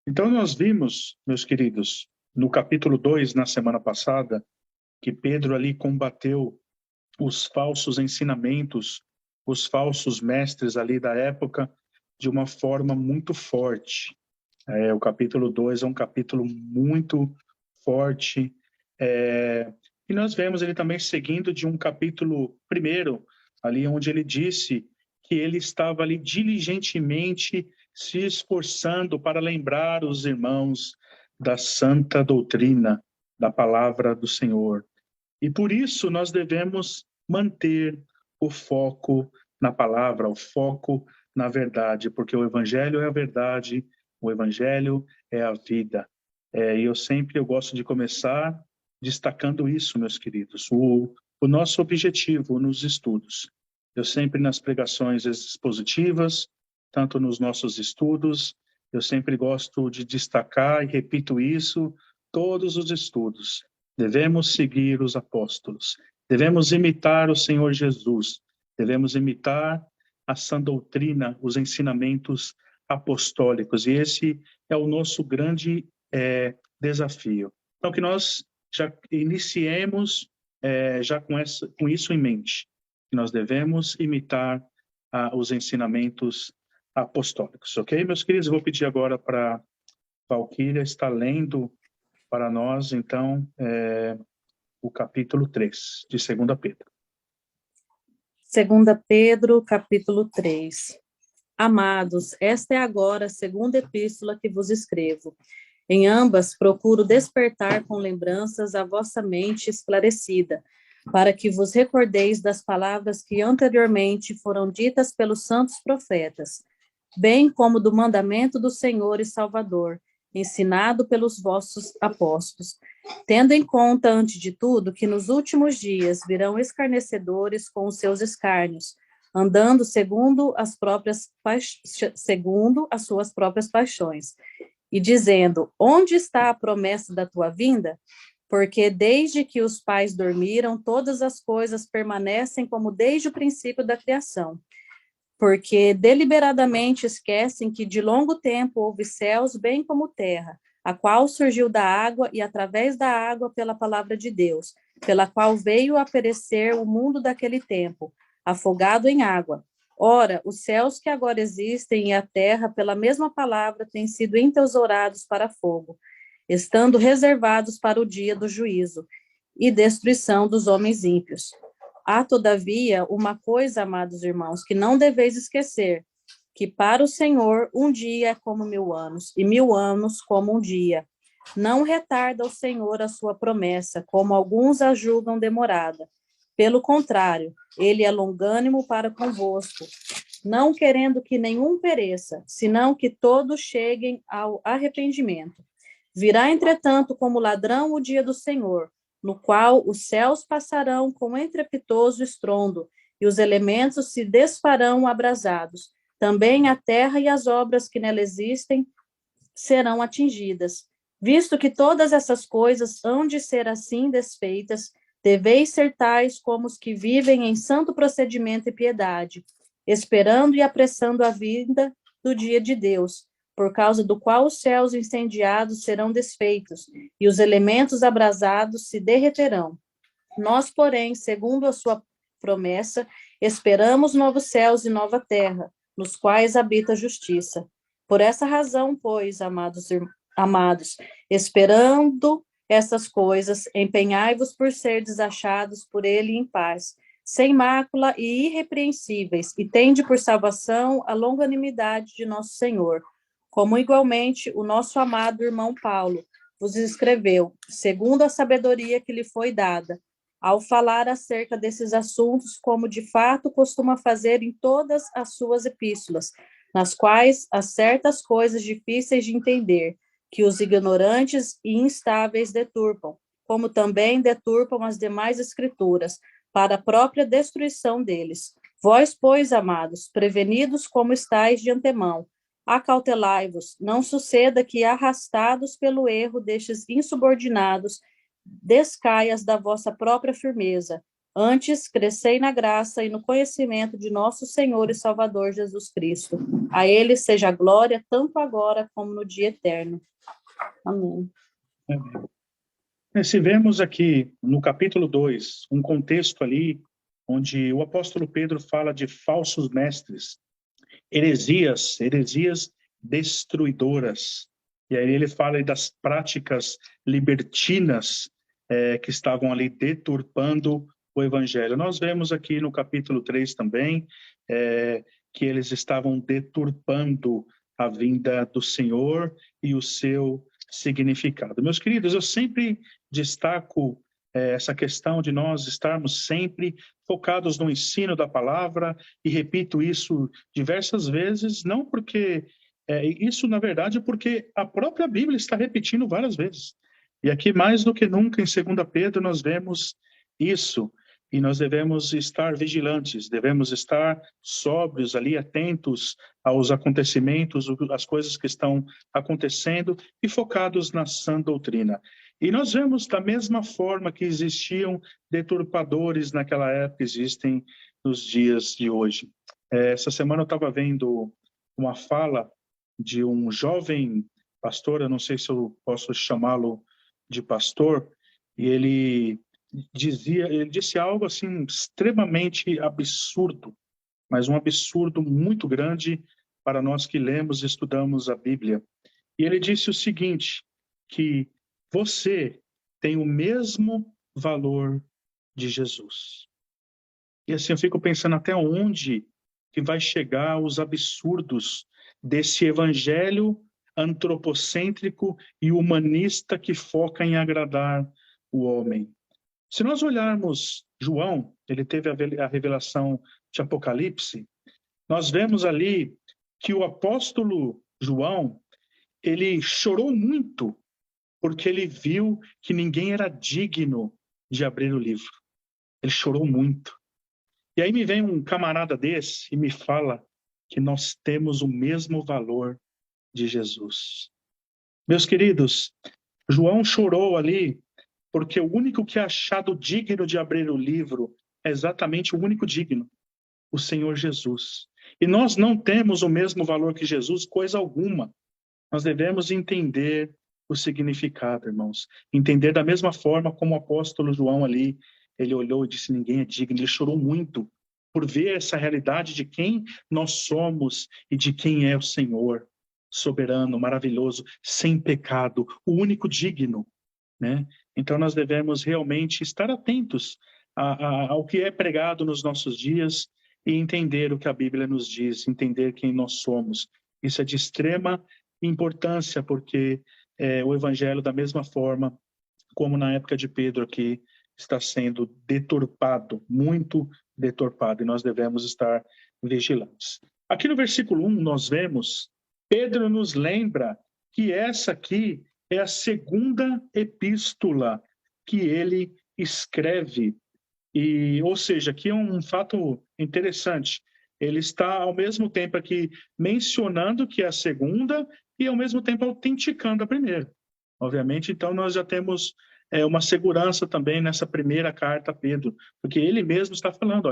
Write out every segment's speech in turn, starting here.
Então, nós vimos, meus queridos, no capítulo 2, na semana passada, que Pedro ali combateu os falsos ensinamentos, os falsos mestres ali da época, de uma forma muito forte. O capítulo 2 é um capítulo muito forte, e nós vemos ele também seguindo de um capítulo primeiro, ali onde ele disse que ele estava ali diligentemente se esforçando para lembrar os irmãos da santa doutrina, da palavra do Senhor. E por isso nós devemos manter o foco na palavra, o foco na verdade, porque o Evangelho é a verdade, o Evangelho é a vida. E eu gosto de começar destacando isso, meus queridos, o nosso objetivo nos estudos. Eu sempre nas pregações expositivas, tanto nos nossos estudos, eu sempre gosto de destacar e repito isso todos os estudos. Devemos seguir os apóstolos, devemos imitar o Senhor Jesus, devemos imitar a sã doutrina, os ensinamentos apostólicos, e esse é o nosso grande desafio. Então, que nós já iniciemos já com isso em mente, que nós devemos imitar os ensinamentos apostólicos, ok? Meus queridos, eu vou pedir agora para Valquíria estar lendo para nós, então, o capítulo 3 de 2 Pedro. 2 Pedro, capítulo 3. Amados, esta é agora a segunda epístola que vos escrevo. Em ambas, procuro despertar com lembranças a vossa mente esclarecida, para que vos recordeis das palavras que anteriormente foram ditas pelos santos profetas, bem como do mandamento do Senhor e Salvador, ensinado pelos vossos apóstolos, tendo em conta, antes de tudo, que nos últimos dias virão escarnecedores com os seus escárnios, andando segundo as suas próprias paixões, e dizendo: onde está a promessa da tua vinda? Porque desde que os pais dormiram, todas as coisas permanecem como desde o princípio da criação. Porque deliberadamente esquecem que de longo tempo houve céus bem como terra, a qual surgiu da água e através da água pela palavra de Deus, pela qual veio a perecer o mundo daquele tempo, afogado em água. Ora, os céus que agora existem e a terra, pela mesma palavra, têm sido entesourados para fogo, estando reservados para o dia do juízo e destruição dos homens ímpios. Há, todavia, uma coisa, amados irmãos, que não deveis esquecer, que para o Senhor um dia é como 1000 anos, e 1000 anos como um dia. Não retarda o Senhor a sua promessa, como alguns a julgam demorada. Pelo contrário, ele é longânimo para convosco, não querendo que nenhum pereça, senão que todos cheguem ao arrependimento. Virá, entretanto, como ladrão o dia do Senhor, no qual os céus passarão com estrepitoso estrondo, e os elementos se desfarão abrasados. Também a terra e as obras que nela existem serão atingidas. Visto que todas essas coisas hão de ser assim desfeitas, deveis ser tais como os que vivem em santo procedimento e piedade, esperando e apressando a vinda do dia de Deus, por causa do qual os céus incendiados serão desfeitos, e os elementos abrasados se derreterão. Nós, porém, segundo a sua promessa, esperamos novos céus e nova terra, nos quais habita a justiça. Por essa razão, pois, amados, esperando essas coisas, empenhai-vos por ser desachados por ele em paz, sem mácula e irrepreensíveis, e tende por salvação a longanimidade de nosso Senhor, como igualmente o nosso amado irmão Paulo vos escreveu, segundo a sabedoria que lhe foi dada, ao falar acerca desses assuntos, como de fato costuma fazer em todas as suas epístolas, nas quais há certas coisas difíceis de entender, que os ignorantes e instáveis deturpam, como também deturpam as demais escrituras, para a própria destruição deles. Vós, pois, amados, prevenidos como estáis de antemão, acautelai-vos, não suceda que, arrastados pelo erro destes insubordinados, descaias da vossa própria firmeza. Antes, crescei na graça e no conhecimento de nosso Senhor e Salvador Jesus Cristo. A Ele seja a glória, tanto agora como no dia eterno. Amém. Se vemos aqui no capítulo 2, um contexto ali, onde o apóstolo Pedro fala de falsos mestres, heresias destruidoras. E aí ele fala aí das práticas libertinas que estavam ali deturpando o evangelho. Nós vemos aqui no capítulo 3 também que eles estavam deturpando a vinda do Senhor e o seu significado. Meus queridos, eu sempre destaco essa questão de nós estarmos sempre focados no ensino da palavra, e repito isso diversas vezes, não porque isso, na verdade, porque a própria Bíblia está repetindo várias vezes. E aqui, mais do que nunca, em 2 Pedro, nós vemos isso, e nós devemos estar vigilantes, devemos estar sóbrios ali, atentos aos acontecimentos, às coisas que estão acontecendo, e focados na sã doutrina. E nós vemos da mesma forma que existiam deturpadores naquela época, existem nos dias de hoje. Essa semana eu estava vendo uma fala de um jovem pastor, eu não sei se eu posso chamá-lo de pastor, e ele disse algo assim extremamente absurdo, mas um absurdo muito grande para nós que lemos e estudamos a Bíblia. E ele disse o seguinte, que você tem o mesmo valor de Jesus. E assim eu fico pensando até onde que vai chegar os absurdos desse evangelho antropocêntrico e humanista que foca em agradar o homem. Se nós olharmos João, ele teve a revelação de Apocalipse, nós vemos ali que o apóstolo João, ele chorou muito porque ele viu que ninguém era digno de abrir o livro. Ele chorou muito. E aí me vem um camarada desse e me fala que nós temos o mesmo valor de Jesus. Meus queridos, João chorou ali porque o único que é achado digno de abrir o livro é exatamente o único digno, o Senhor Jesus. E nós não temos o mesmo valor que Jesus, coisa alguma. Nós devemos entender o significado, irmãos. Entender da mesma forma como o apóstolo João ali, ele olhou e disse, ninguém é digno. Ele chorou muito por ver essa realidade de quem nós somos e de quem é o Senhor. Soberano, maravilhoso, sem pecado, o único digno, né? Então nós devemos realmente estar atentos ao que é pregado nos nossos dias e entender o que a Bíblia nos diz, entender quem nós somos. Isso é de extrema importância, porque o Evangelho, da mesma forma como na época de Pedro aqui, está sendo deturpado, muito deturpado, e nós devemos estar vigilantes. Aqui no versículo 1 nós vemos, Pedro nos lembra que essa aqui é a segunda epístola que ele escreve. Ou seja, aqui é um fato interessante. Ele está, ao mesmo tempo, aqui mencionando que é a segunda e, ao mesmo tempo, autenticando a primeira. Obviamente, então, nós já temos uma segurança também nessa primeira carta a Pedro, porque ele mesmo está falando,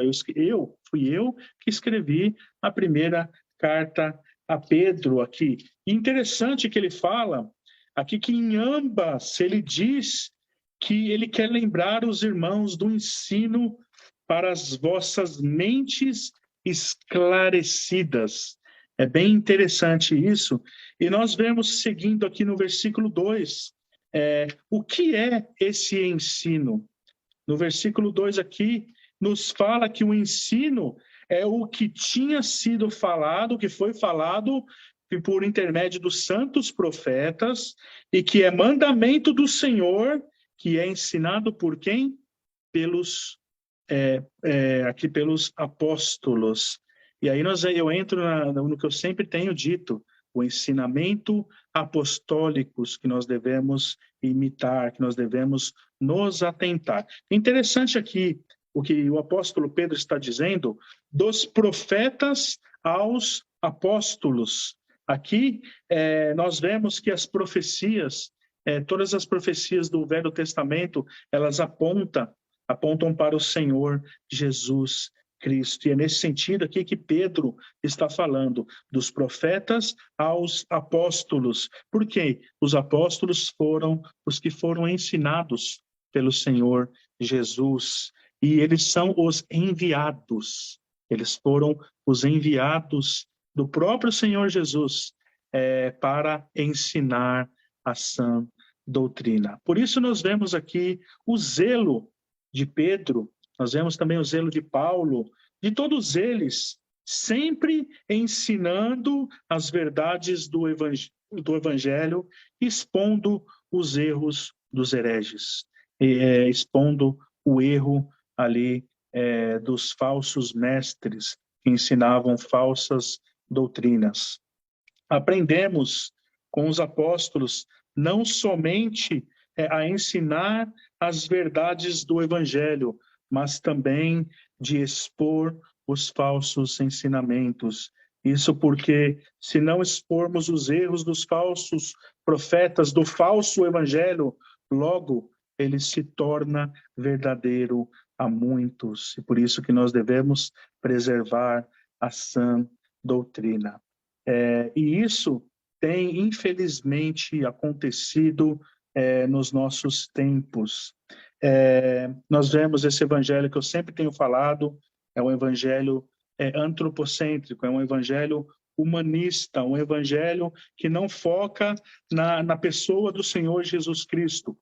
fui eu que escrevi a primeira carta a Pedro aqui. E interessante que ele fala aqui que em ambas ele diz que ele quer lembrar os irmãos do ensino para as vossas mentes esclarecidas. É bem interessante isso. E nós vemos, seguindo aqui no versículo 2, o que é esse ensino? No versículo 2 aqui, nos fala que o ensino é o que tinha sido falado, que foi falado por intermédio dos santos profetas, e que é mandamento do Senhor, que é ensinado por quem? Aqui pelos apóstolos. E aí eu entro no que eu sempre tenho dito, o ensinamento apostólicos que nós devemos imitar, que nós devemos nos atentar. Interessante aqui o que o apóstolo Pedro está dizendo, dos profetas aos apóstolos. Aqui nós vemos que as profecias, todas as profecias do Velho Testamento, elas apontam apontam para o Senhor Jesus Cristo. E é nesse sentido aqui que Pedro está falando, dos profetas aos apóstolos. Por quê? Os apóstolos foram os que foram ensinados pelo Senhor Jesus. E eles são os enviados. Eles foram os enviados do próprio Senhor Jesus para ensinar a sã doutrina. Por isso nós vemos aqui o zelo de Pedro, nós vemos também o zelo de Paulo, de todos eles, sempre ensinando as verdades do Evangelho, expondo os erros dos hereges, expondo o erro ali dos falsos mestres que ensinavam falsas doutrinas. Aprendemos com os apóstolos não somente a ensinar as verdades do Evangelho, mas também de expor os falsos ensinamentos. Isso porque, se não expormos os erros dos falsos profetas, do falso Evangelho, logo ele se torna verdadeiro a muitos. E por isso que nós devemos preservar a sã doutrina. E isso tem, infelizmente, acontecido nos nossos tempos. Nós vemos esse evangelho que eu sempre tenho falado, é um evangelho antropocêntrico, é um evangelho humanista, um evangelho que não foca na pessoa do Senhor Jesus Cristo,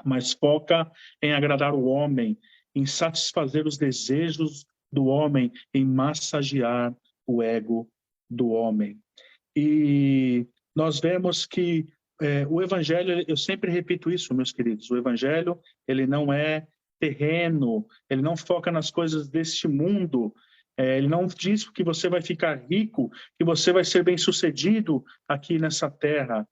mas foca em agradar o homem, em satisfazer os desejos do homem, em massagear o ego do homem. E nós vemos que o Evangelho, eu sempre repito isso, meus queridos, o Evangelho, ele não é terreno, ele não foca nas coisas deste mundo, ele não diz que você vai ficar rico, que você vai ser bem-sucedido aqui nessa terra.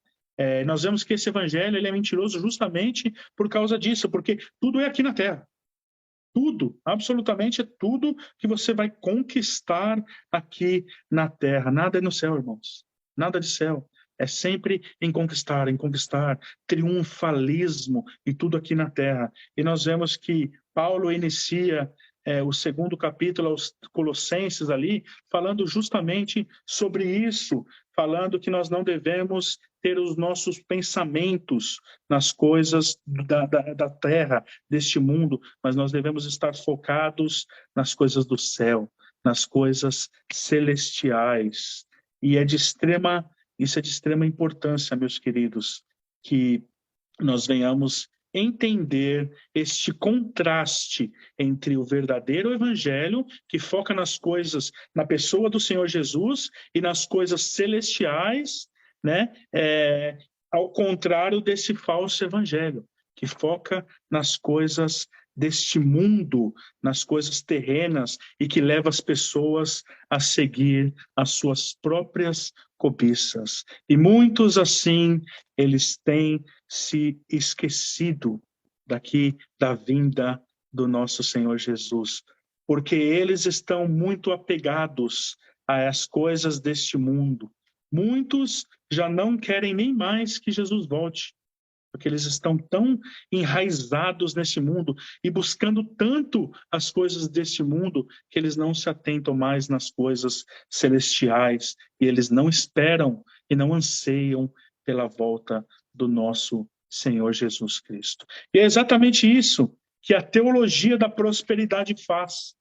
Nós vemos que esse Evangelho ele é mentiroso justamente por causa disso, porque tudo é aqui na terra. Tudo, absolutamente tudo que você vai conquistar aqui na terra. Nada é no céu, irmãos. Nada de céu. É sempre em conquistar, triunfalismo e tudo aqui na terra. E nós vemos que Paulo inicia o segundo capítulo aos Colossenses ali, falando justamente sobre isso, falando que nós não devemos ter os nossos pensamentos nas coisas da terra, deste mundo, mas nós devemos estar focados nas coisas do céu, nas coisas celestiais. E isso é de extrema importância, meus queridos, que nós venhamos entender este contraste entre o verdadeiro evangelho, que foca nas coisas, na pessoa do Senhor Jesus e nas coisas celestiais, né? Ao contrário desse falso evangelho, que foca nas coisas deste mundo, nas coisas terrenas e que leva as pessoas a seguir as suas próprias cobiças. E muitos assim, eles têm se esquecido da vinda do nosso Senhor Jesus, porque eles estão muito apegados às coisas deste mundo. Muitos já não querem nem mais que Jesus volte, porque eles estão tão enraizados nesse mundo e buscando tanto as coisas deste mundo que eles não se atentam mais nas coisas celestiais e eles não esperam e não anseiam pela volta do nosso Senhor Jesus Cristo. E é exatamente isso que a teologia da prosperidade faz.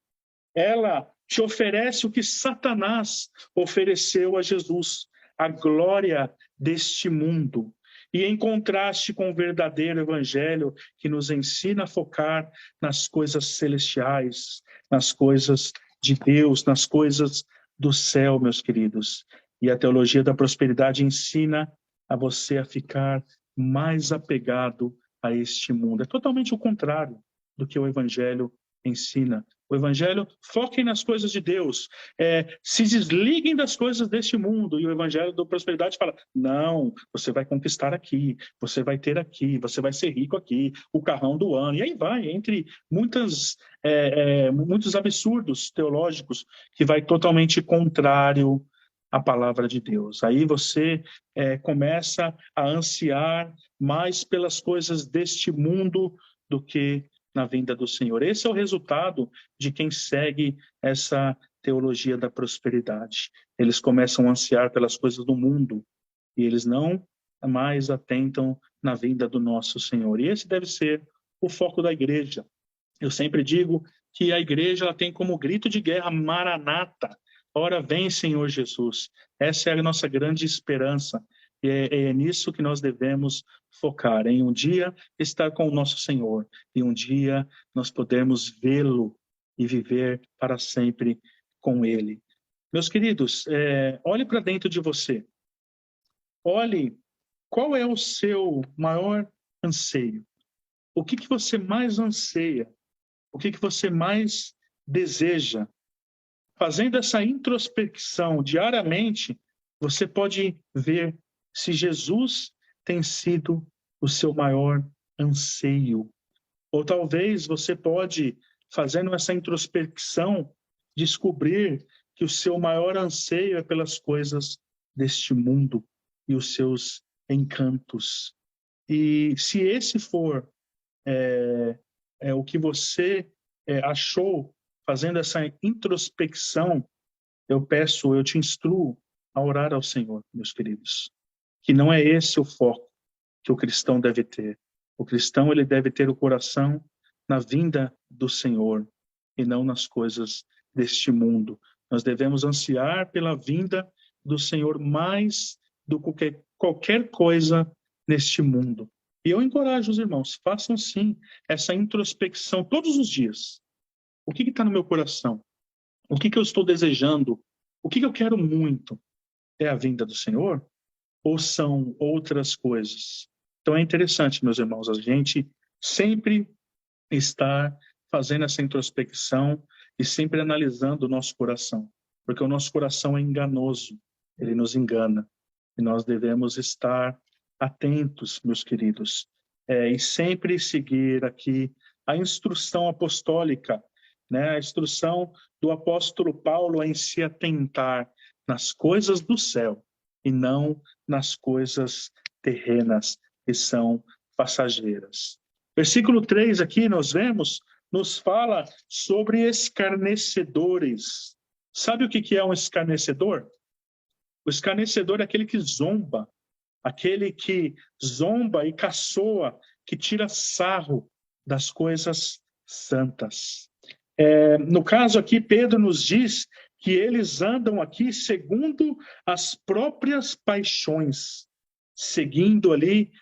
Ela te oferece o que Satanás ofereceu a Jesus, a glória deste mundo. E em contraste com o verdadeiro evangelho que nos ensina a focar nas coisas celestiais, nas coisas de Deus, nas coisas do céu, meus queridos. E a teologia da prosperidade ensina a você a ficar mais apegado a este mundo. É totalmente o contrário do que o evangelho ensina. O evangelho, foquem nas coisas de Deus, se desliguem das coisas deste mundo. E o evangelho da prosperidade fala, não, você vai conquistar aqui, você vai ter aqui, você vai ser rico aqui, o carrão do ano. E aí vai, entre muitos absurdos teológicos, que vai totalmente contrário à palavra de Deus. Aí você começa a ansiar mais pelas coisas deste mundo do que na vinda do Senhor. Esse é o resultado de quem segue essa teologia da prosperidade. Eles começam a ansiar pelas coisas do mundo e eles não mais atentam na vinda do nosso Senhor. E esse deve ser o foco da igreja. Eu sempre digo que a igreja ela tem como grito de guerra Maranata. Ora vem, Senhor Jesus. Essa é a nossa grande esperança. E é nisso que nós devemos focar, em um dia estar com o nosso Senhor, e um dia nós podemos vê-lo e viver para sempre com Ele. Meus queridos, olhe para dentro de você. Olhe qual é o seu maior anseio. O que você mais anseia? O que você mais deseja? Fazendo essa introspecção diariamente, você pode ver se Jesus tem sido o seu maior anseio. Ou talvez você pode, fazendo essa introspecção, descobrir que o seu maior anseio é pelas coisas deste mundo e os seus encantos. E se esse for o que você achou fazendo essa introspecção, eu te instruo a orar ao Senhor, meus queridos. Que não é esse o foco que o cristão deve ter. O cristão ele deve ter o coração na vinda do Senhor e não nas coisas deste mundo. Nós devemos ansiar pela vinda do Senhor mais do que qualquer coisa neste mundo. E eu encorajo os irmãos, façam sim essa introspecção todos os dias. O que está no meu coração? O que eu estou desejando? O que eu quero muito? É a vinda do Senhor? Ou são outras coisas? Então é interessante, meus irmãos, a gente sempre estar fazendo essa introspecção e sempre analisando o nosso coração, porque o nosso coração é enganoso, ele nos engana, e nós devemos estar atentos, meus queridos, e sempre seguir aqui a instrução apostólica, né? A instrução do apóstolo Paulo em se atentar nas coisas do céu e não nas coisas terrenas que são passageiras. Versículo 3 aqui nós vemos, nos fala sobre escarnecedores. Sabe o que é um escarnecedor? O escarnecedor é aquele que zomba, aquele que zomba e caçoa, que tira sarro das coisas santas. No caso aqui, Pedro nos diz que eles andam aqui segundo as próprias paixões, seguindo ali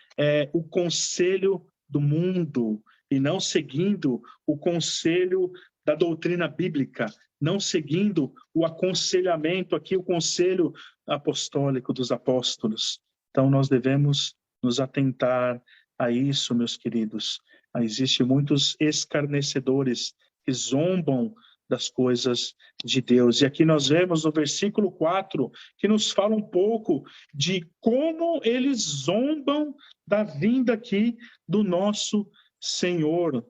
o conselho do mundo e não seguindo o conselho da doutrina bíblica, não seguindo o aconselhamento aqui, o conselho apostólico dos apóstolos. Então nós devemos nos atentar a isso, meus queridos. Existem muitos escarnecedores que zombam das coisas de Deus. E aqui nós vemos no versículo 4, que nos fala um pouco de como eles zombam da vinda aqui do nosso Senhor.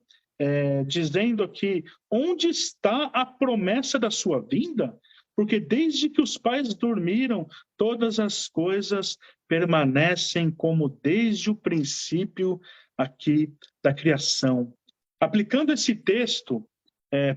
Dizendo aqui, onde está a promessa da sua vinda? Porque desde que os pais dormiram, todas as coisas permanecem como desde o princípio aqui da criação. Aplicando esse texto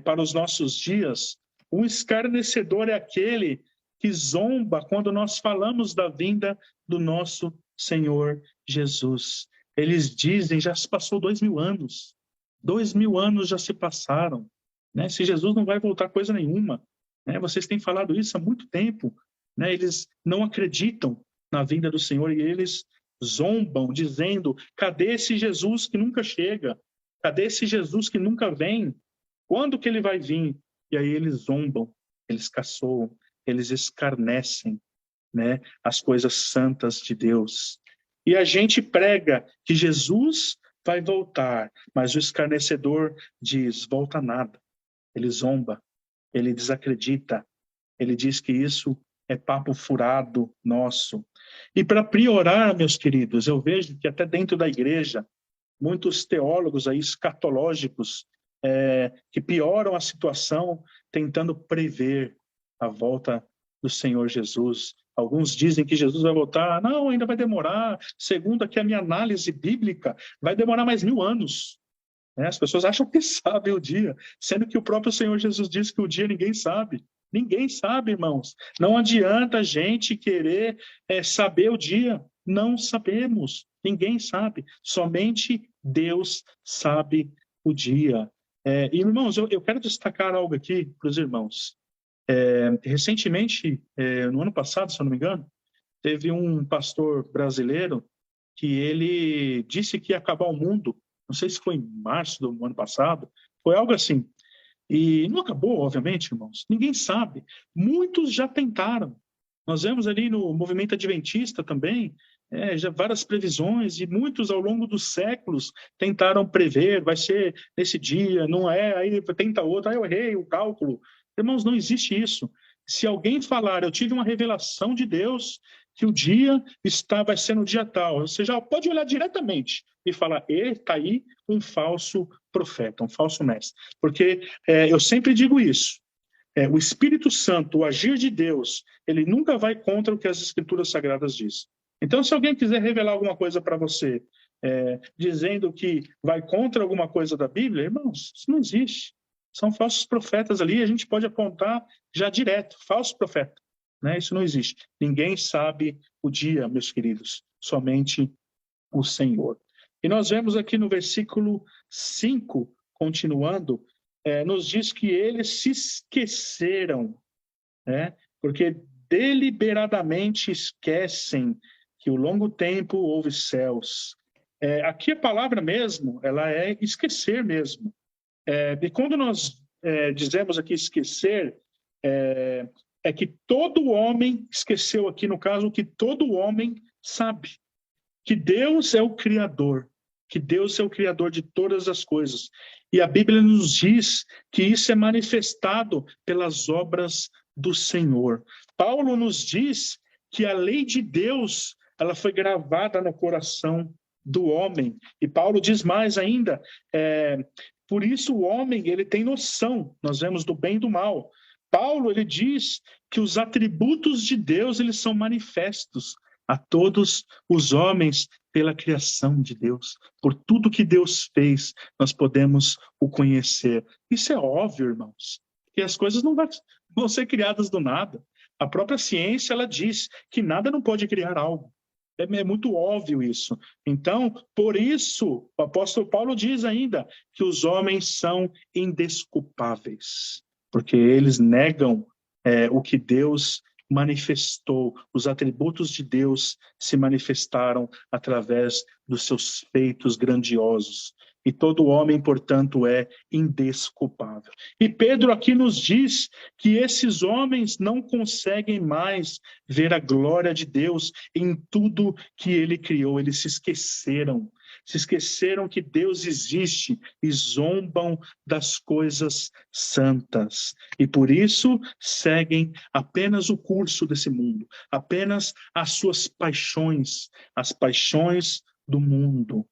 para os nossos dias, um escarnecedor é aquele que zomba quando nós falamos da vinda do nosso Senhor Jesus. Eles dizem, já se passou 2000 anos. 2000 anos já se passaram. Né? Se Jesus não vai voltar coisa nenhuma. Né? Vocês têm falado isso há muito tempo. Né? Eles não acreditam na vinda do Senhor e eles zombam, dizendo, cadê esse Jesus que nunca chega? Cadê esse Jesus que nunca vem? Quando que ele vai vir? E aí eles zombam, eles caçoam, eles escarnecem, né, as coisas santas de Deus. E a gente prega que Jesus vai voltar, mas o escarnecedor diz, volta nada. Ele zomba, ele desacredita, ele diz que isso é papo furado nosso. E para piorar, meus queridos, eu vejo que até dentro da igreja, muitos teólogos aí escatológicos que pioram a situação tentando prever a volta do Senhor Jesus. Alguns dizem que Jesus vai voltar. Não, ainda vai demorar. Segundo aqui a minha análise bíblica, vai demorar mais 1000 anos. né? As pessoas acham que sabem o dia, sendo que o próprio Senhor Jesus disse que o dia ninguém sabe. Ninguém sabe, irmãos. Não adianta a gente querer saber o dia. Não sabemos. Ninguém sabe. Somente Deus sabe o dia. E, irmãos, eu quero destacar algo aqui para os irmãos. Recentemente, no ano passado, se eu não me engano, teve um pastor brasileiro que ele disse que ia acabar o mundo. Não sei se foi em março do ano passado. Foi algo assim. E não acabou, obviamente, irmãos. Ninguém sabe. Muitos já tentaram. Nós vemos ali no movimento adventista também, já várias previsões, e muitos ao longo dos séculos tentaram prever, vai ser nesse dia, não é, aí tenta outro, aí eu errei o cálculo. Irmãos, não existe isso. Se alguém falar, eu tive uma revelação de Deus, que o dia vai ser no dia tal, você já pode olhar diretamente e falar, está aí um falso profeta, um falso mestre. Porque eu sempre digo isso, o Espírito Santo, o agir de Deus, ele nunca vai contra o que as Escrituras Sagradas dizem. Então, se alguém quiser revelar alguma coisa para você, dizendo que vai contra alguma coisa da Bíblia, irmãos, isso não existe. São falsos profetas ali, a gente pode apontar já direto, falso profeta. Né? Isso não existe. Ninguém sabe o dia, meus queridos, somente o Senhor. E nós vemos aqui no versículo 5, continuando, nos diz que eles se esqueceram, né? Porque deliberadamente esquecem que o longo tempo houve céus. Aqui a palavra mesmo, ela é esquecer mesmo. E quando nós dizemos aqui esquecer, é que todo homem, esqueceu aqui no caso, que todo homem sabe. Que Deus é o Criador, que Deus é o Criador de todas as coisas. E a Bíblia nos diz que isso é manifestado pelas obras do Senhor. Paulo nos diz que a lei de Deus, ela foi gravada no coração do homem. E Paulo diz mais ainda, por isso o homem, ele tem noção, nós vemos do bem e do mal. Paulo, ele diz que os atributos de Deus, eles são manifestos a todos os homens pela criação de Deus. Por tudo que Deus fez, nós podemos o conhecer. Isso é óbvio, irmãos, que as coisas não vão ser criadas do nada. A própria ciência, ela diz que nada não pode criar algo. É muito óbvio isso. Então, por isso, o apóstolo Paulo diz ainda que os homens são indesculpáveis, porque eles negam o que Deus manifestou, os atributos de Deus se manifestaram através dos seus feitos grandiosos. E todo homem, portanto, é indesculpável. E Pedro aqui nos diz que esses homens não conseguem mais ver a glória de Deus em tudo que ele criou. Eles se esqueceram que Deus existe e zombam das coisas santas. E por isso seguem apenas o curso desse mundo, apenas as suas paixões, as paixões do mundo.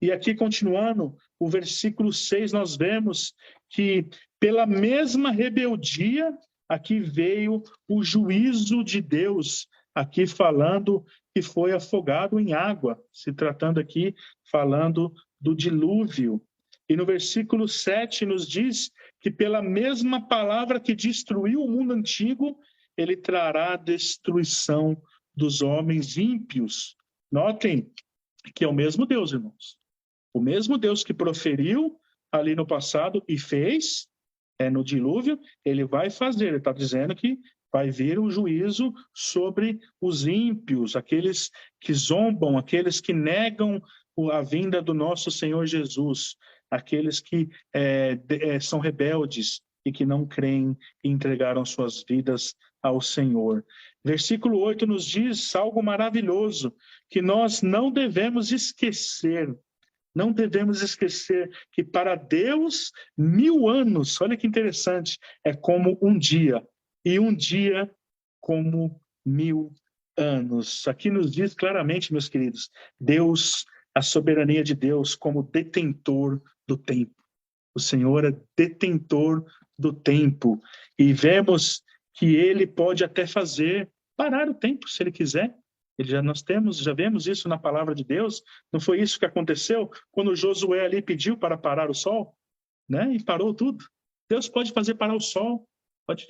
E aqui, continuando, o versículo 6, nós vemos que pela mesma rebeldia, aqui veio o juízo de Deus, aqui falando que foi afogado em água, se tratando aqui, falando do dilúvio. E no versículo 7 nos diz que pela mesma palavra que destruiu o mundo antigo, ele trará a destruição dos homens ímpios. Notem que é o mesmo Deus, irmãos. O mesmo Deus que proferiu ali no passado e fez no dilúvio, ele vai fazer. Ele está dizendo que vai vir o juízo sobre os ímpios, aqueles que zombam, aqueles que negam a vinda do nosso Senhor Jesus, aqueles que são rebeldes e que não creem e entregaram suas vidas ao Senhor. Versículo 8 nos diz algo maravilhoso, que nós não devemos esquecer. Não devemos esquecer que para Deus 1000 anos, olha que interessante, é como um dia, e um dia como 1000 anos. Aqui nos diz claramente, meus queridos, Deus, a soberania de Deus como detentor do tempo. O Senhor é detentor do tempo, e vemos que ele pode até parar o tempo, se ele quiser. Já vemos isso na palavra de Deus. Não foi isso que aconteceu quando Josué ali pediu para parar o sol, né? E parou tudo. Deus pode fazer parar o sol, pode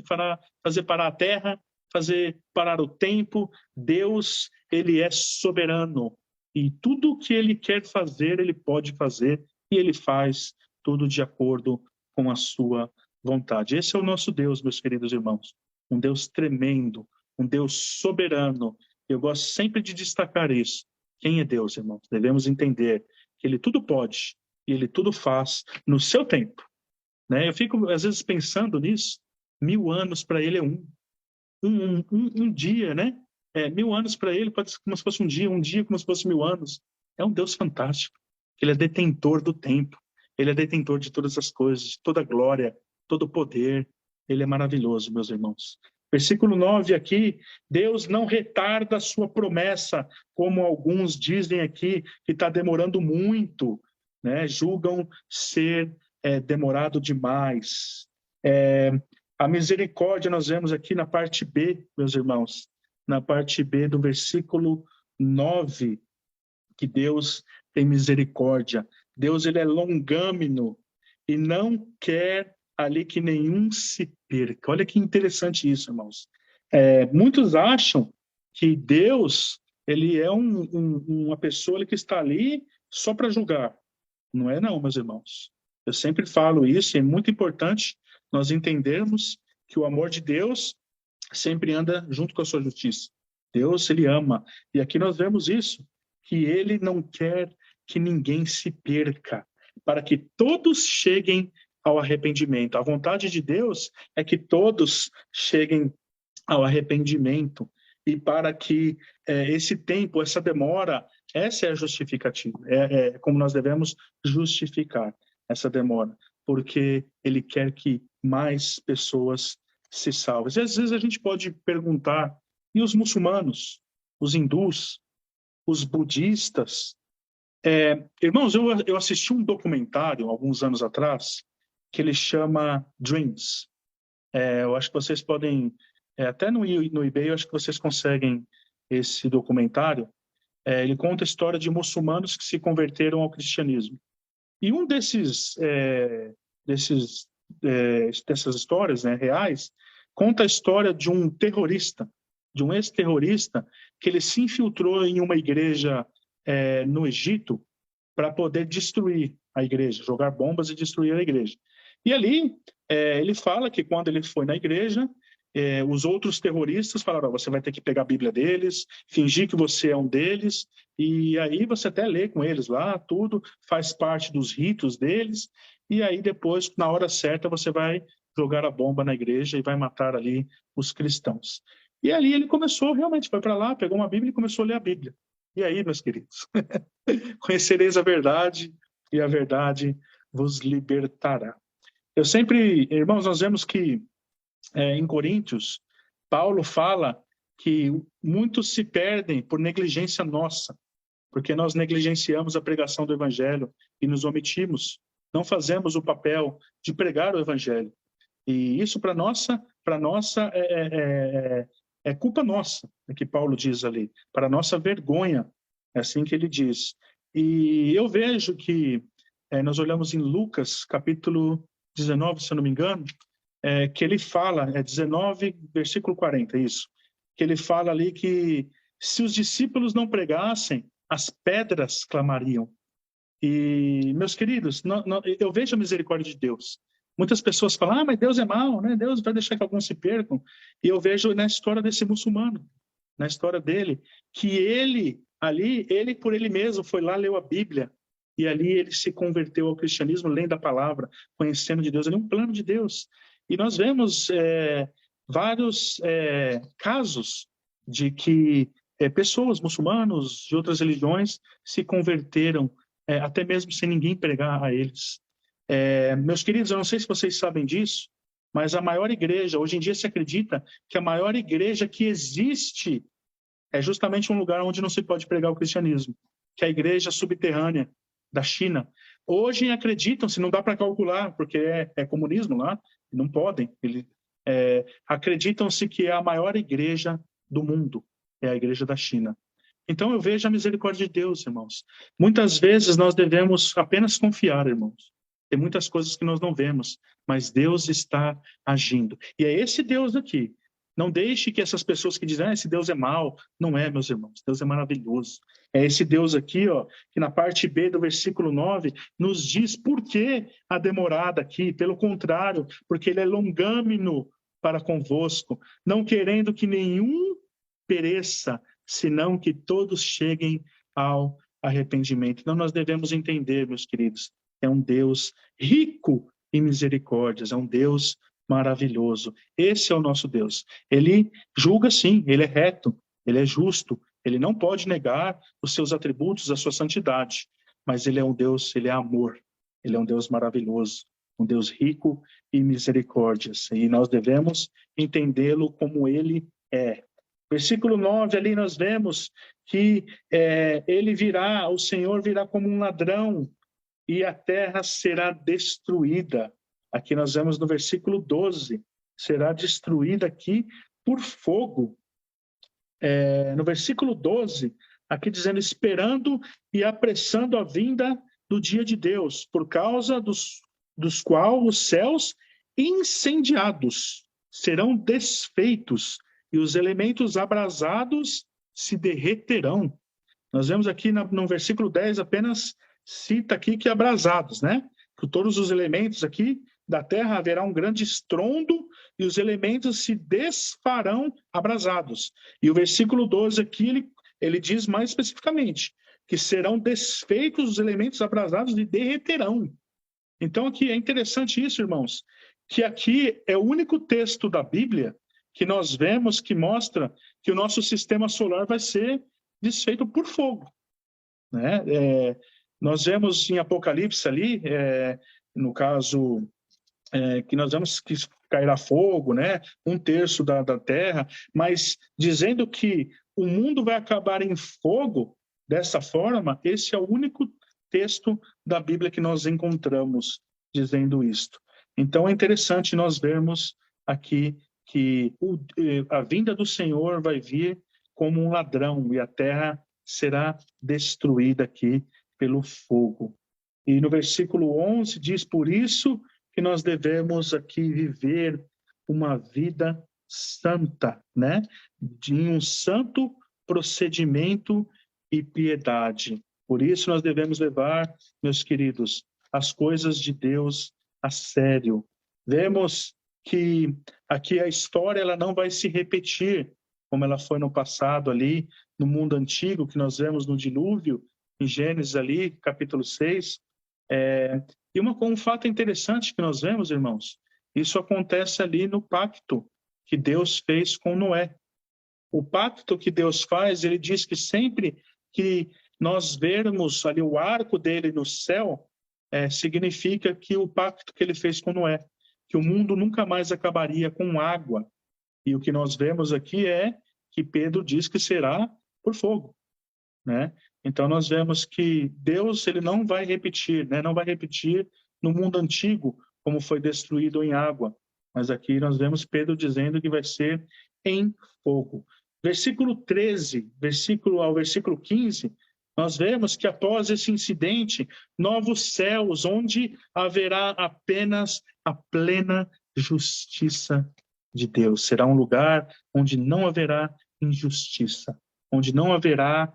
fazer parar a terra, fazer parar o tempo. Deus, ele é soberano. E tudo o que ele quer fazer, ele pode fazer. E ele faz tudo de acordo com a sua vontade. Esse é o nosso Deus, meus queridos irmãos. Um Deus tremendo, um Deus soberano. Eu gosto sempre de destacar isso. Quem é Deus, irmãos? Devemos entender que ele tudo pode e ele tudo faz no seu tempo, né? Eu fico, às vezes, pensando nisso. 1000 anos para ele é um dia, né? 1000 anos para ele pode ser como se fosse um dia como se fosse 1000 anos. É um Deus fantástico. Ele é detentor do tempo. Ele é detentor de todas as coisas, de toda a glória, todo o poder. Ele é maravilhoso, meus irmãos. Versículo 9 aqui, Deus não retarda a sua promessa, como alguns dizem aqui, que está demorando muito, né? Julgam ser demorado demais. A misericórdia nós vemos aqui na parte B, meus irmãos, na parte B do versículo 9, que Deus tem misericórdia. Deus, ele é longâmino e não quer ali que nenhum se perca. Olha que interessante isso, irmãos. Muitos acham que Deus, ele é uma pessoa que está ali só para julgar. Não é não, meus irmãos. Eu sempre falo isso, e é muito importante nós entendermos que o amor de Deus sempre anda junto com a sua justiça. Deus, ele ama. E aqui nós vemos isso, que ele não quer que ninguém se perca, para que todos cheguem ao arrependimento. A vontade de Deus é que todos cheguem ao arrependimento, e para que esse tempo, essa demora, essa é a justificativa, como nós devemos justificar essa demora, porque ele quer que mais pessoas se salvem. E às vezes a gente pode perguntar, e os muçulmanos, os hindus, os budistas? Irmãos, eu assisti um documentário alguns anos atrás, que ele chama Dreams. Eu acho que vocês podem, até no eBay, eu acho que vocês conseguem esse documentário. Ele conta a história de muçulmanos que se converteram ao cristianismo. E um dessas histórias, né, reais, conta a história de um terrorista, de um ex-terrorista, que ele se infiltrou em uma igreja no Egito para poder destruir a igreja, jogar bombas e destruir a igreja. E ali, ele fala que quando ele foi na igreja, os outros terroristas falaram: você vai ter que pegar a Bíblia deles, fingir que você é um deles, e aí você até lê com eles lá, tudo faz parte dos ritos deles, e aí depois, na hora certa, você vai jogar a bomba na igreja e vai matar ali os cristãos. E ali ele começou, realmente, foi para lá, pegou uma Bíblia e começou a ler a Bíblia. E aí, meus queridos, conhecereis a verdade, e a verdade vos libertará. Eu sempre, irmãos, nós vemos que em Coríntios, Paulo fala que muitos se perdem por negligência nossa, porque nós negligenciamos a pregação do Evangelho e nos omitimos, não fazemos o papel de pregar o Evangelho. E isso para nossa é culpa nossa, é que Paulo diz ali, para nossa vergonha, é assim que ele diz. E eu vejo que nós olhamos em Lucas, capítulo 19, se eu não me engano, que ele fala, 19, versículo 40, isso, que ele fala ali que se os discípulos não pregassem, as pedras clamariam. E, meus queridos, eu vejo a misericórdia de Deus. Muitas pessoas falam: mas Deus é mau, né? Deus vai deixar que alguns se percam. E eu vejo na história desse muçulmano, na história dele, que ele por ele mesmo foi lá, leu a Bíblia, e ali ele se converteu ao cristianismo, lendo a palavra, conhecendo de Deus. Ali é um plano de Deus. E nós vemos vários casos de que pessoas, muçulmanos de outras religiões, se converteram, até mesmo sem ninguém pregar a eles. Meus queridos, eu não sei se vocês sabem disso, mas a maior igreja, hoje em dia se acredita que a maior igreja que existe é justamente um lugar onde não se pode pregar o cristianismo, que é a igreja subterrânea da China. Hoje acreditam-se, não dá para calcular, porque é comunismo lá, não podem. Acreditam-se que é a maior igreja do mundo, é a igreja da China. Então eu vejo a misericórdia de Deus, irmãos. Muitas vezes nós devemos apenas confiar, irmãos. Tem muitas coisas que nós não vemos, mas Deus está agindo. E é esse Deus aqui. Não deixe que essas pessoas que dizem, esse Deus é mau. Não é, meus irmãos. Deus é maravilhoso. É esse Deus aqui, ó, que na parte B do versículo 9, nos diz por que a demorada aqui. Pelo contrário, porque ele é longâmino para convosco, não querendo que nenhum pereça, senão que todos cheguem ao arrependimento. Então nós devemos entender, meus queridos, é um Deus rico em misericórdias, é um Deus maravilhoso. Esse é o nosso Deus. Ele julga sim, ele é reto, ele é justo, ele não pode negar os seus atributos, a sua santidade, mas ele é um Deus, ele é amor, ele é um Deus maravilhoso, um Deus rico em misericórdias, e nós devemos entendê-lo como ele é. Versículo 9, ali nós vemos que ele virá, o Senhor virá como um ladrão e a terra será destruída. Aqui nós vemos no versículo 12, será destruída aqui por fogo. No versículo 12, aqui dizendo, esperando e apressando a vinda do dia de Deus, por causa dos quais os céus incendiados serão desfeitos e os elementos abrasados se derreterão. Nós vemos aqui no versículo 10 apenas cita aqui que abrasados, né? Que todos os elementos aqui da terra haverá um grande estrondo e os elementos se desfarão abrasados. E o versículo 12 aqui, ele diz mais especificamente que serão desfeitos os elementos abrasados e derreterão. Então aqui é interessante isso, irmãos, que aqui é o único texto da Bíblia que nós vemos que mostra que o nosso sistema solar vai ser desfeito por fogo, né? Nós vemos em Apocalipse ali, no caso, que nós vemos que cairá fogo, né? 1/3 da terra, mas dizendo que o mundo vai acabar em fogo dessa forma, esse é o único texto da Bíblia que nós encontramos dizendo isto. Então é interessante nós vermos aqui que a vinda do Senhor vai vir como um ladrão e a terra será destruída aqui pelo fogo. E no versículo 11 diz, por isso que nós devemos aqui viver uma vida santa, né? De um santo procedimento e piedade. Por isso nós devemos levar, meus queridos, as coisas de Deus a sério. Vemos que aqui a história ela não vai se repetir como ela foi no passado ali, no mundo antigo, que nós vemos no dilúvio, em Gênesis ali, capítulo 6. E um fato interessante que nós vemos, irmãos, isso acontece ali no pacto que Deus fez com Noé. O pacto que Deus faz, ele diz que sempre que nós vermos ali o arco dele no céu, significa que o pacto que ele fez com Noé, que o mundo nunca mais acabaria com água. E o que nós vemos aqui é que Pedro diz que será por fogo, né? Então nós vemos que Deus ele não vai repetir, né? Não vai repetir no mundo antigo como foi destruído em água, mas aqui nós vemos Pedro dizendo que vai ser em fogo. Versículo 13, ao versículo 15, nós vemos que após esse incidente, novos céus, onde haverá apenas a plena justiça de Deus. Será um lugar onde não haverá injustiça, onde não haverá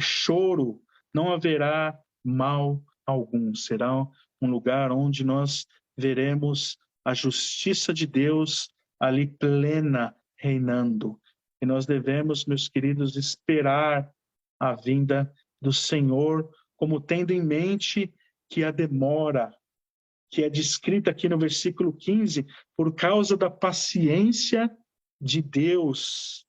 choro, não haverá mal algum. Será um lugar onde nós veremos a justiça de Deus ali plena, reinando. E nós devemos, meus queridos, esperar a vinda do Senhor, como tendo em mente que a demora, que é descrita aqui no versículo 15, por causa da paciência de Deus,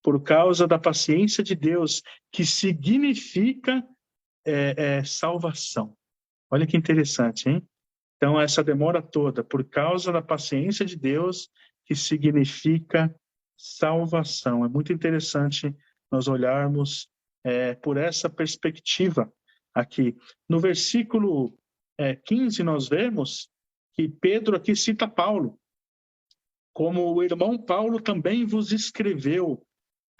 por causa da paciência de Deus, que significa salvação. Olha que interessante, hein? Então, essa demora toda, por causa da paciência de Deus, que significa salvação. É muito interessante nós olharmos por essa perspectiva aqui. No versículo 15, nós vemos que Pedro aqui cita Paulo, como o irmão Paulo também vos escreveu,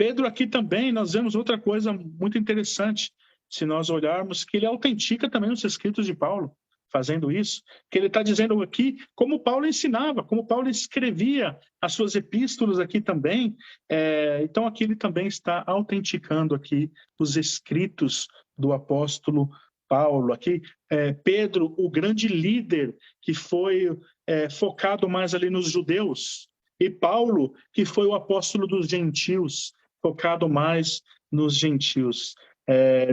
Pedro aqui também, nós vemos outra coisa muito interessante, se nós olharmos, que ele autentica também os escritos de Paulo, fazendo isso, que ele está dizendo aqui como Paulo ensinava, como Paulo escrevia as suas epístolas aqui também. Então aqui ele também está autenticando aqui os escritos do apóstolo Paulo. Aqui Pedro, o grande líder que foi focado mais ali nos judeus, e Paulo, que foi o apóstolo dos gentios, focado mais nos gentios.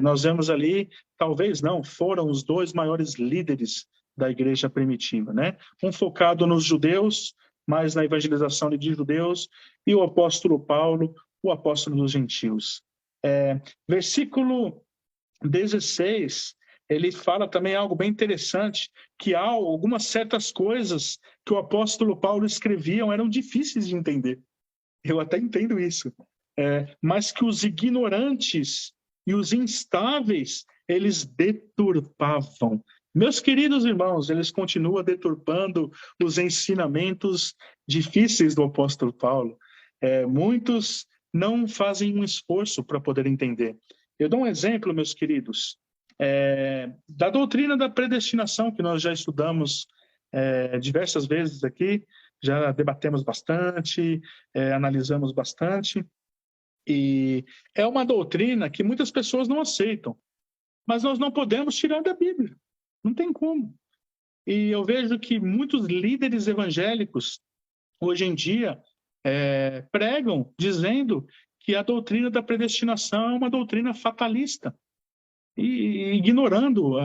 Nós vemos ali, talvez não, foram os dois maiores líderes da igreja primitiva, né? Um focado nos judeus, mais na evangelização de judeus, e o apóstolo Paulo, o apóstolo dos gentios. Versículo 16, ele fala também algo bem interessante, que há algumas certas coisas que o apóstolo Paulo escreviam eram difíceis de entender. Eu até entendo isso. Mas que os ignorantes e os instáveis, eles deturpavam. Meus queridos irmãos, eles continuam deturpando os ensinamentos difíceis do apóstolo Paulo. Muitos não fazem um esforço para poder entender. Eu dou um exemplo, meus queridos, da doutrina da predestinação, que nós já estudamos diversas vezes aqui, já debatemos bastante, analisamos bastante, e é uma doutrina que muitas pessoas não aceitam, mas nós não podemos tirar da Bíblia, não tem como. E eu vejo que muitos líderes evangélicos, hoje em dia, pregam dizendo que a doutrina da predestinação é uma doutrina fatalista, e ignorando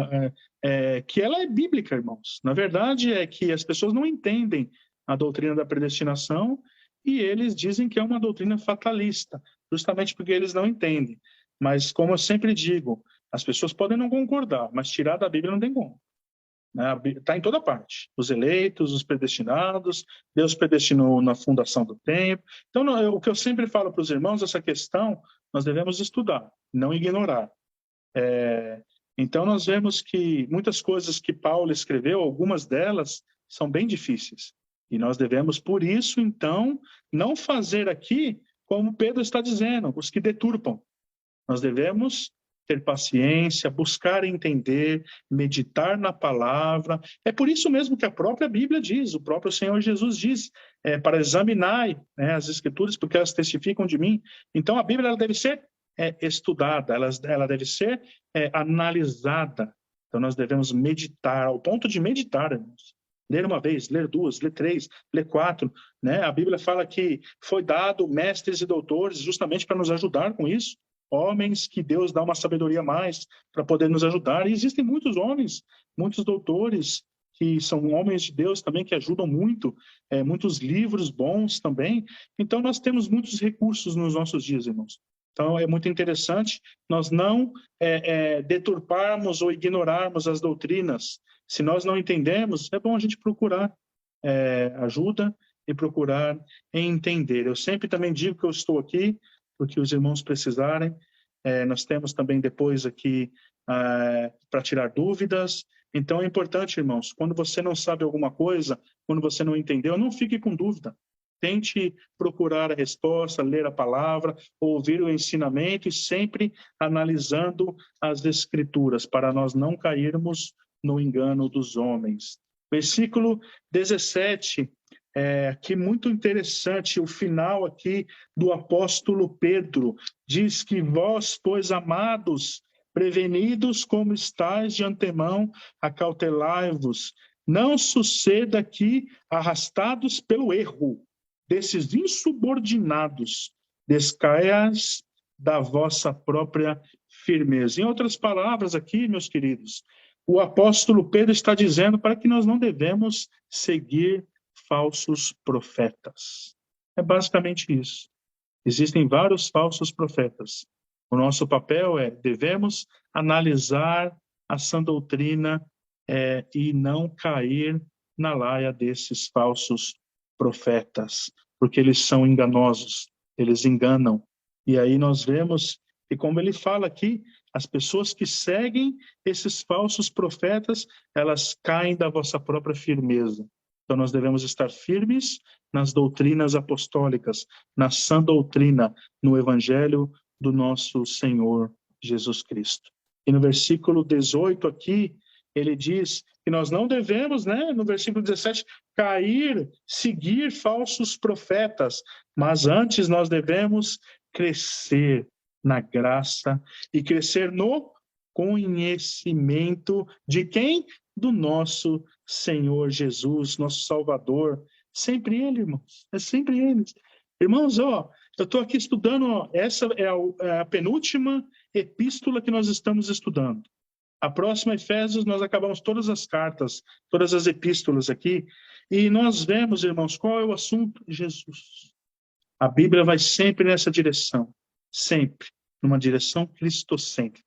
que ela é bíblica, irmãos. Na verdade, é que as pessoas não entendem a doutrina da predestinação e eles dizem que é uma doutrina fatalista, justamente porque eles não entendem. Mas, como eu sempre digo, as pessoas podem não concordar, mas tirar da Bíblia não tem como. Está em toda parte. Os eleitos, os predestinados, Deus predestinou na fundação do tempo. Então, o que eu sempre falo para os irmãos, essa questão, nós devemos estudar, não ignorar. Então, nós vemos que muitas coisas que Paulo escreveu, algumas delas são bem difíceis. E nós devemos, por isso, então, não fazer aqui como Pedro está dizendo, os que deturpam. Nós devemos ter paciência, buscar entender, meditar na palavra. É por isso mesmo que a própria Bíblia diz, o próprio Senhor Jesus diz, para examinar as Escrituras, porque elas testificam de mim. Então, a Bíblia ela deve ser estudada, ela deve ser analisada. Então, nós devemos meditar, ao ponto de meditar, irmãos. Ler uma vez, ler duas, ler três, ler quatro. A Bíblia fala que foi dado mestres e doutores justamente para nos ajudar com isso. Homens que Deus dá uma sabedoria a mais para poder nos ajudar. E existem muitos homens, muitos doutores que são homens de Deus também, que ajudam muito, muitos livros bons também. Então, nós temos muitos recursos nos nossos dias, irmãos. Então, é muito interessante nós não deturparmos ou ignorarmos as doutrinas. Se nós não entendemos, é bom a gente procurar ajuda e procurar entender. Eu sempre também digo que eu estou aqui porque os irmãos precisarem. Nós temos também depois aqui para tirar dúvidas. Então, é importante, irmãos, quando você não sabe alguma coisa, quando você não entendeu, não fique com dúvida. Tente procurar a resposta, ler a palavra, ouvir o ensinamento e sempre analisando as Escrituras, para nós não cairmos no engano dos homens. Versículo 17, aqui muito interessante, o final aqui do apóstolo Pedro, diz que vós, pois, amados, prevenidos como estáis de antemão, acautelai-vos, não suceda que, arrastados pelo erro desses insubordinados, descaias da vossa própria firmeza. Em outras palavras aqui, meus queridos, o apóstolo Pedro está dizendo para que nós não devemos seguir falsos profetas. É basicamente isso. Existem vários falsos profetas. O nosso papel devemos analisar a sã doutrina e não cair na laia desses falsos profetas, porque eles são enganosos, eles enganam. E aí nós vemos que, como ele fala aqui, as pessoas que seguem esses falsos profetas, elas caem da vossa própria firmeza. Então, nós devemos estar firmes nas doutrinas apostólicas, na sã doutrina, no evangelho do nosso Senhor Jesus Cristo. E no versículo 18 aqui, ele diz que nós não devemos, no versículo 17, seguir falsos profetas, mas antes nós devemos crescer na graça e crescer no conhecimento de quem? Do nosso Senhor Jesus, nosso Salvador. Sempre Ele, irmãos. É sempre Ele. Irmãos, eu estou aqui estudando, essa é a penúltima epístola que nós estamos estudando. A próxima, Efésios, nós acabamos todas as cartas, todas as epístolas aqui, e nós vemos, irmãos, qual é o assunto? Jesus. A Bíblia vai sempre nessa direção, sempre, numa direção cristocêntrica.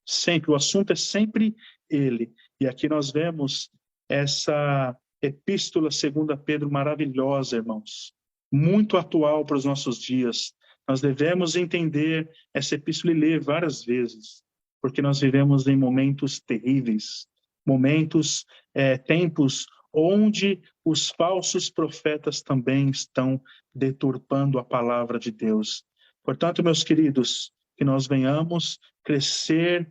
Sempre, o assunto é sempre Ele. E aqui nós vemos essa epístola segundo Pedro maravilhosa, irmãos, muito atual para os nossos dias. Nós devemos entender essa epístola e ler várias vezes, porque nós vivemos em momentos terríveis, momentos, tempos onde os falsos profetas também estão deturpando a palavra de Deus. Portanto, meus queridos, que nós venhamos crescer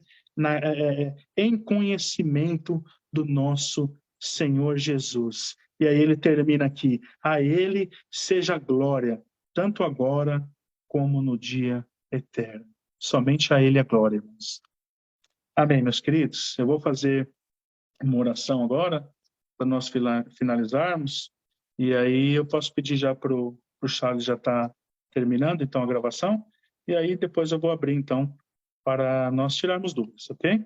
em conhecimento do nosso Senhor Jesus. E aí ele termina aqui: a Ele seja glória, tanto agora como no dia eterno. Somente a Ele a glória, irmãos. Amém, meus queridos. Eu vou fazer uma oração agora, para nós finalizarmos, e aí eu posso pedir já para o Charles já estar terminando, então, a gravação, e aí depois eu vou abrir, então, para nós tirarmos dúvidas, ok?